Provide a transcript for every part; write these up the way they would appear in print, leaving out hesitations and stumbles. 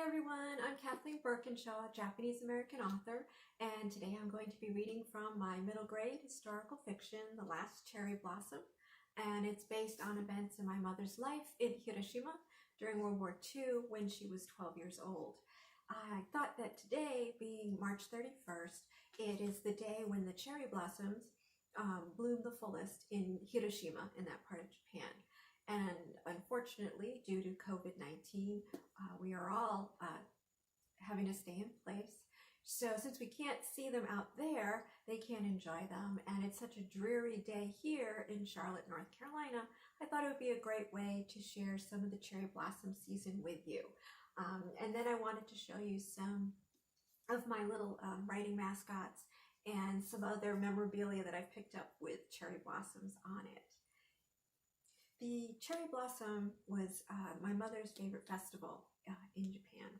everyone, I'm Kathleen Burkinshaw, Japanese-American author, and today I'm going to be reading from my middle grade historical fiction, The Last Cherry Blossom, and it's based on events in my mother's life in Hiroshima during World War II when she was 12 years old. I thought that today, being March 31st, it is the day when the cherry blossoms bloom the fullest in Hiroshima, in that part of Japan. And unfortunately, due to COVID-19, we are all having to stay in place. So since we can't see them out there, they can't enjoy them. And it's such a dreary day here in Charlotte, North Carolina, I thought it would be a great way to share some of the cherry blossom season with you. And then I wanted to show you some of my little writing mascots and some other memorabilia that I've picked up with cherry blossoms on it. The cherry blossom was my mother's favorite festival in Japan.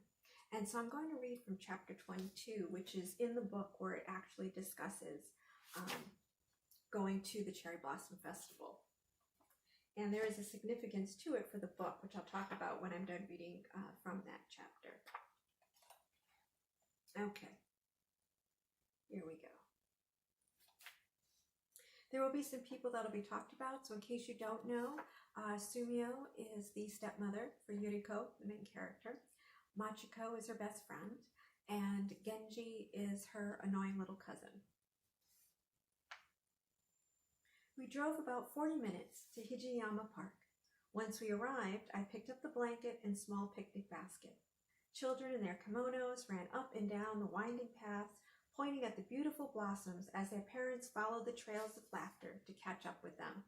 And so I'm going to read from chapter 22, which is in the book where it actually discusses going to the cherry blossom festival. And there is a significance to it for the book, which I'll talk about when I'm done reading from that chapter. Okay, here we go. There will be some people that will be talked about, so in case you don't know, Sumio is the stepmother for Yuriko, the main character. Machiko is her best friend, and Genji is her annoying little cousin. We drove about 40 minutes to Hijiyama Park. Once we arrived, I picked up the blanket and small picnic basket. Children in their kimonos ran up and down the winding paths, pointing at the beautiful blossoms as their parents followed the trails of laughter to catch up with them.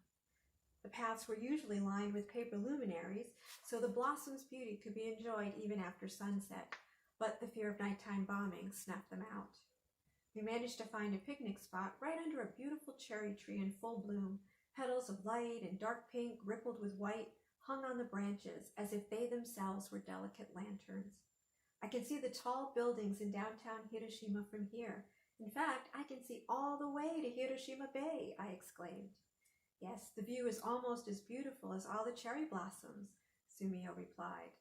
The paths were usually lined with paper luminaries, so the blossom's beauty could be enjoyed even after sunset, but the fear of nighttime bombing snuffed them out. We managed to find a picnic spot right under a beautiful cherry tree in full bloom. Petals of light and dark pink, rippled with white, hung on the branches as if they themselves were delicate lanterns. I can see the tall buildings in downtown Hiroshima from here. In fact, I can see all the way to Hiroshima Bay, I exclaimed. Yes, the view is almost as beautiful as all the cherry blossoms, Sumio replied.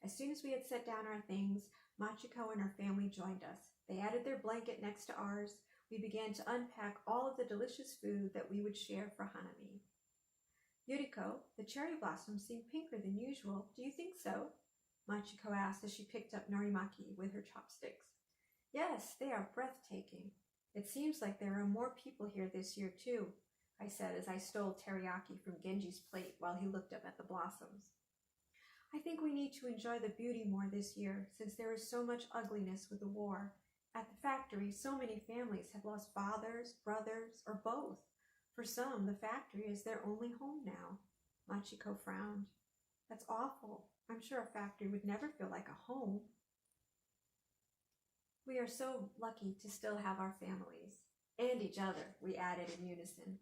As soon as we had set down our things, Machiko and her family joined us. They added their blanket next to ours. We began to unpack all of the delicious food that we would share for Hanami. Yuriko, the cherry blossoms seem pinker than usual. Do you think so? Machiko asked as she picked up norimaki with her chopsticks. Yes, they are breathtaking. It seems like there are more people here this year too, I said as I stole teriyaki from Genji's plate while he looked up at the blossoms. I think we need to enjoy the beauty more this year since there is so much ugliness with the war. At the factory, so many families have lost fathers, brothers, or both. For some, the factory is their only home now. Machiko frowned. That's awful. I'm sure a factory would never feel like a home. We are so lucky to still have our families. And each other, we added in unison.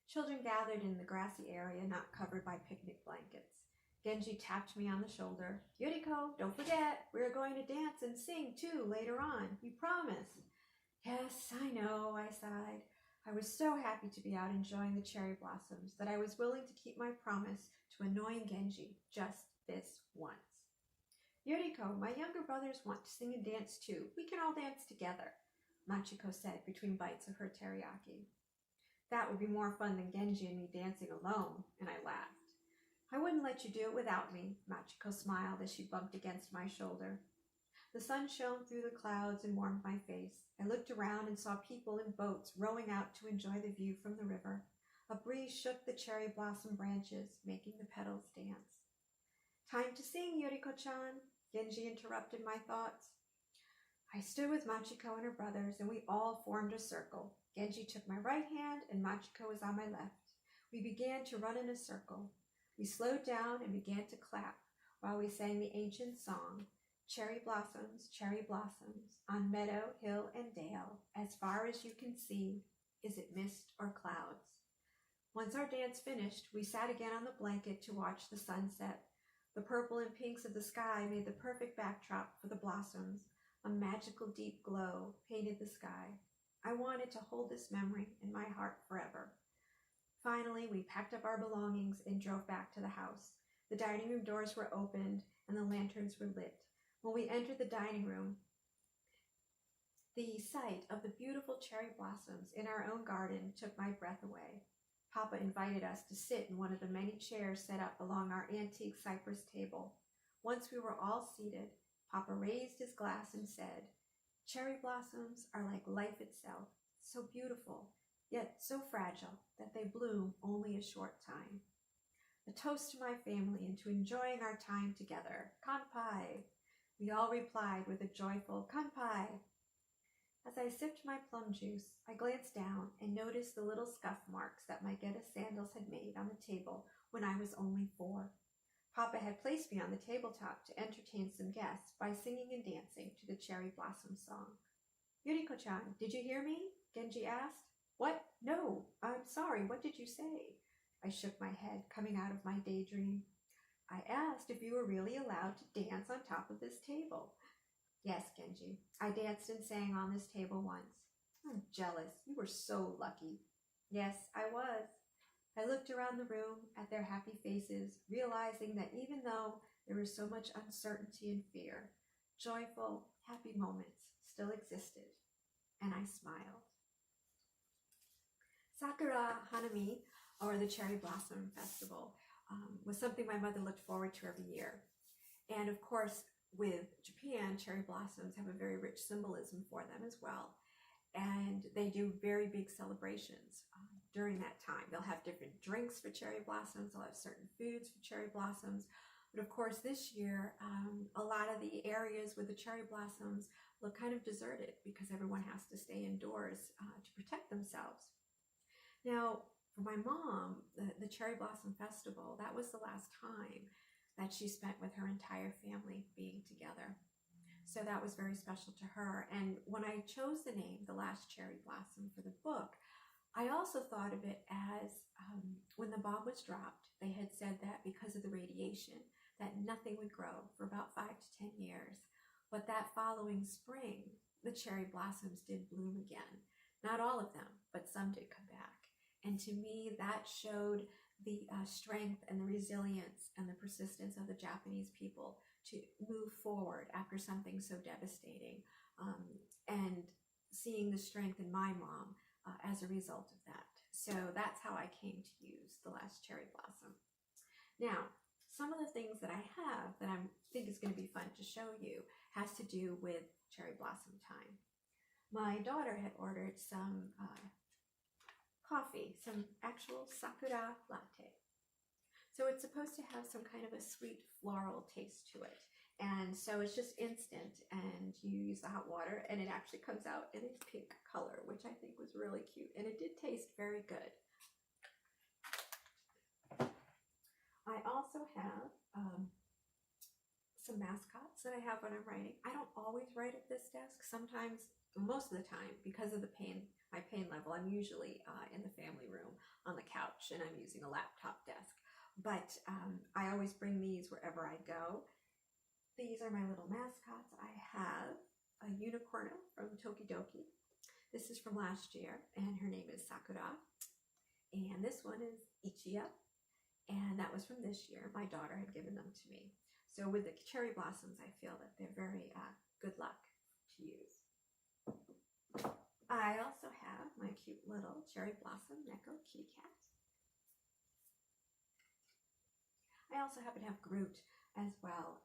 Children gathered in the grassy area not covered by picnic blankets. Genji tapped me on the shoulder. Yuriko, don't forget, we're going to dance and sing too later on. We promise. Yes, I know, I sighed. I was so happy to be out enjoying the cherry blossoms that I was willing to keep my promise to annoying Genji just this once. Yuriko, my younger brothers want to sing and dance too. We can all dance together, Machiko said between bites of her teriyaki. That would be more fun than Genji and me dancing alone, and I laughed. I wouldn't let you do it without me, Machiko smiled as she bumped against my shoulder. The sun shone through the clouds and warmed my face. I looked around and saw people in boats rowing out to enjoy the view from the river. A breeze shook the cherry blossom branches, making the petals dance. Time to sing, Yuriko-chan, Genji interrupted my thoughts. I stood with Machiko and her brothers, and we all formed a circle. Genji took my right hand, and Machiko was on my left. We began to run in a circle. We slowed down and began to clap while we sang the ancient song, cherry blossoms, on meadow, hill, and dale, as far as you can see, is it mist or clouds? Once our dance finished, we sat again on the blanket to watch the sunset. The purple and pinks of the sky made the perfect backdrop for the blossoms. A magical deep glow painted the sky. I wanted to hold this memory in my heart forever. Finally, we packed up our belongings and drove back to the house. The dining room doors were opened and the lanterns were lit. When we entered the dining room, the sight of the beautiful cherry blossoms in our own garden took my breath away. Papa invited us to sit in one of the many chairs set up along our antique cypress table. Once we were all seated, Papa raised his glass and said, "Cherry blossoms are like life itself, so beautiful, yet so fragile that they bloom only a short time. A toast to my family and to enjoying our time together. Kanpai!" We all replied with a joyful "Kanpai!" As I sipped my plum juice, I glanced down and noticed the little scuff marks that my Geta sandals had made on the table when I was only 4. Papa had placed me on the tabletop to entertain some guests by singing and dancing to the cherry blossom song. "Yuriko-chan, did you hear me?" Genji asked. "What? No, I'm sorry, what did you say?" I shook my head, coming out of my daydream. "I asked if you were really allowed to dance on top of this table." "Yes, Genji, I danced and sang on this table once." "I'm jealous. You were so lucky." "Yes, I was." I looked around the room at their happy faces, realizing that even though there was so much uncertainty and fear, joyful, happy moments still existed, and I smiled. Sakura Hanami, or the Cherry Blossom Festival, was something my mother looked forward to every year. And of course, with Japan, cherry blossoms have a very rich symbolism for them as well. And they do very big celebrations during that time. They'll have different drinks for cherry blossoms. They'll have certain foods for cherry blossoms. But of course, this year, a lot of the areas with the cherry blossoms look kind of deserted because everyone has to stay indoors to protect themselves. Now, for my mom, the Cherry Blossom Festival, that was the last time that she spent with her entire family being together. So that was very special to her. And when I chose the name, The Last Cherry Blossom, for the book, I also thought of it as when the bomb was dropped, they had said that because of the radiation, that nothing would grow for about 5 to 10 years. But that following spring, the cherry blossoms did bloom again. Not all of them, but some did come back. And to me, that showed the strength and the resilience and the persistence of the Japanese people to move forward after something so devastating, and seeing the strength in my mom as a result of that. So that's how I came to use The Last Cherry Blossom. Now, some of the things that I have that I think is going to be fun to show you has to do with cherry blossom time. My daughter had ordered some coffee, some actual sakura latte. So it's supposed to have some kind of a sweet floral taste to it. And so it's just instant, and you use the hot water and it actually comes out in a pink color, which I think was really cute. And it did taste very good. I also have some mascots that I have when I'm writing. I don't always write at this desk. Sometimes, most of the time, because of my pain level, I'm usually in the family room on the couch, and I'm using a laptop desk. But I always bring these wherever I go. These are my little mascots. I have a unicorn from Tokidoki. This is from last year, and her name is Sakura. And this one is Ichiya, and that was from this year. My daughter had given them to me. So with the cherry blossoms, I feel that they're very good luck to use. I also have my cute little cherry blossom Neko kitty cat. I also happen to have Groot as well,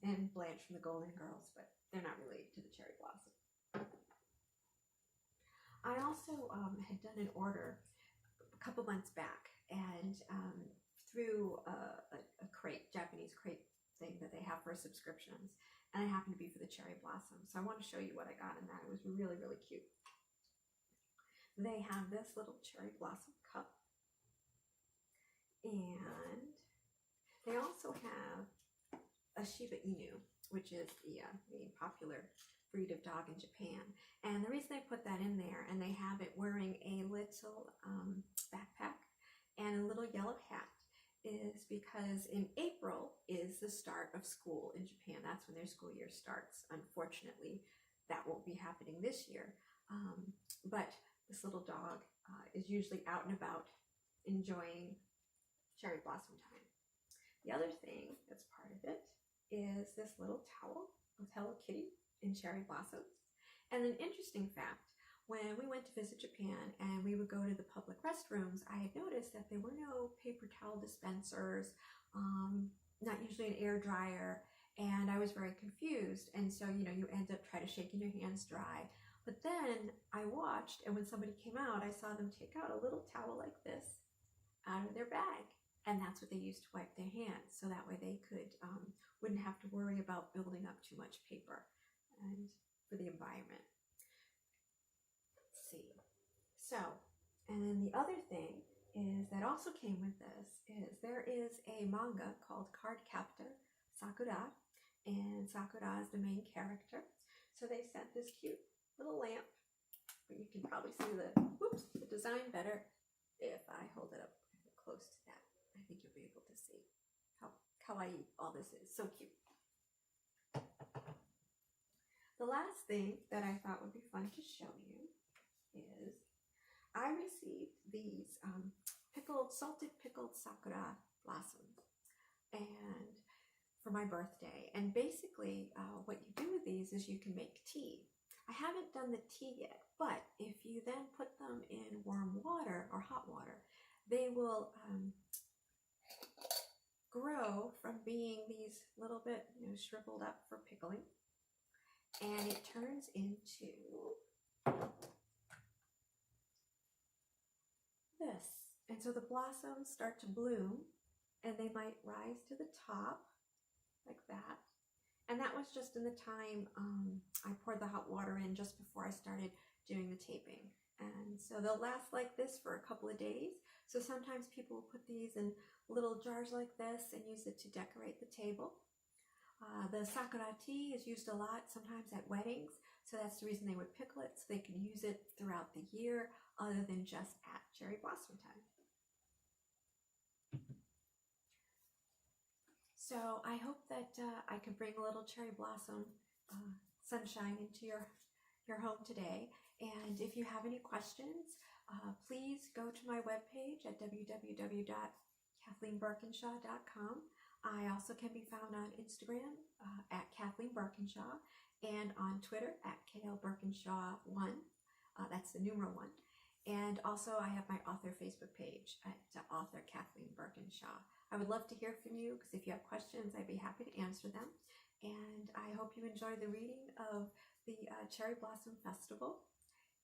and Blanche from the Golden Girls, but they're not related to the cherry blossom. I also had done an order a couple months back, and through a crate, Japanese crate thing that they have for subscriptions, and it happened to be for the cherry blossom. So I want to show you what I got in that. It was really, really cute. They have this little cherry blossom cup, and they also have a Shiba Inu, which is the popular breed of dog in Japan. And the reason they put that in there, and they have it wearing a little backpack and a little yellow hat, is because in April is the start of school in Japan. That's when their school year starts. Unfortunately, that won't be happening this year. But this little dog is usually out and about enjoying cherry blossom time. The other thing that's part of it is this little towel with Hello Kitty and cherry blossoms. And an interesting fact, when we went to visit Japan and we would go to the public restrooms, I had noticed that there were no paper towel dispensers, not usually an air dryer, and I was very confused. And so, you end up trying to shaking your hands dry. But then I watched, and when somebody came out, I saw them take out a little towel like this out of their bag. And that's what they used to wipe their hands. So that way they wouldn't have to worry about building up too much paper and for the environment. Let's see. So, and then the other thing is that also came with this is there is a manga called Cardcaptor Sakura, and Sakura is the main character. So they sent this cute little lamp, but you can probably see the design better if I hold it up close to that. I think you'll be able to see how kawaii all this is. So cute. The last thing that I thought would be fun to show you is I received these salted pickled sakura blossoms and for my birthday. And basically what you do with these is you can make tea. I haven't done the tea yet, but if you then put them in warm water or hot water, they will grow from being these little bit shriveled up for pickling, and it turns into this. And so the blossoms start to bloom, and they might rise to the top like that. And that was just in the time I poured the hot water in just before I started doing the taping. And so they'll last like this for a couple of days. So sometimes people will put these in little jars like this and use it to decorate the table. The sakura tea is used a lot, sometimes at weddings. So that's the reason they would pickle it, so they can use it throughout the year other than just at cherry blossom time. So I hope that I can bring a little cherry blossom sunshine into your home today. And if you have any questions, please go to my webpage at www.kathleenburkinshaw.com. I also can be found on Instagram at Kathleen Burkinshaw and on Twitter at KLBurkinshaw1. That's the numeral 1. And also I have my author Facebook page at author Kathleen Burkinshaw. I would love to hear from you because if you have questions, I'd be happy to answer them. And I hope you enjoy the reading of the Cherry Blossom Festival.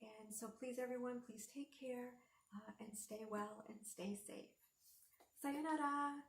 And so please, everyone, please take care and stay well and stay safe. Sayonara!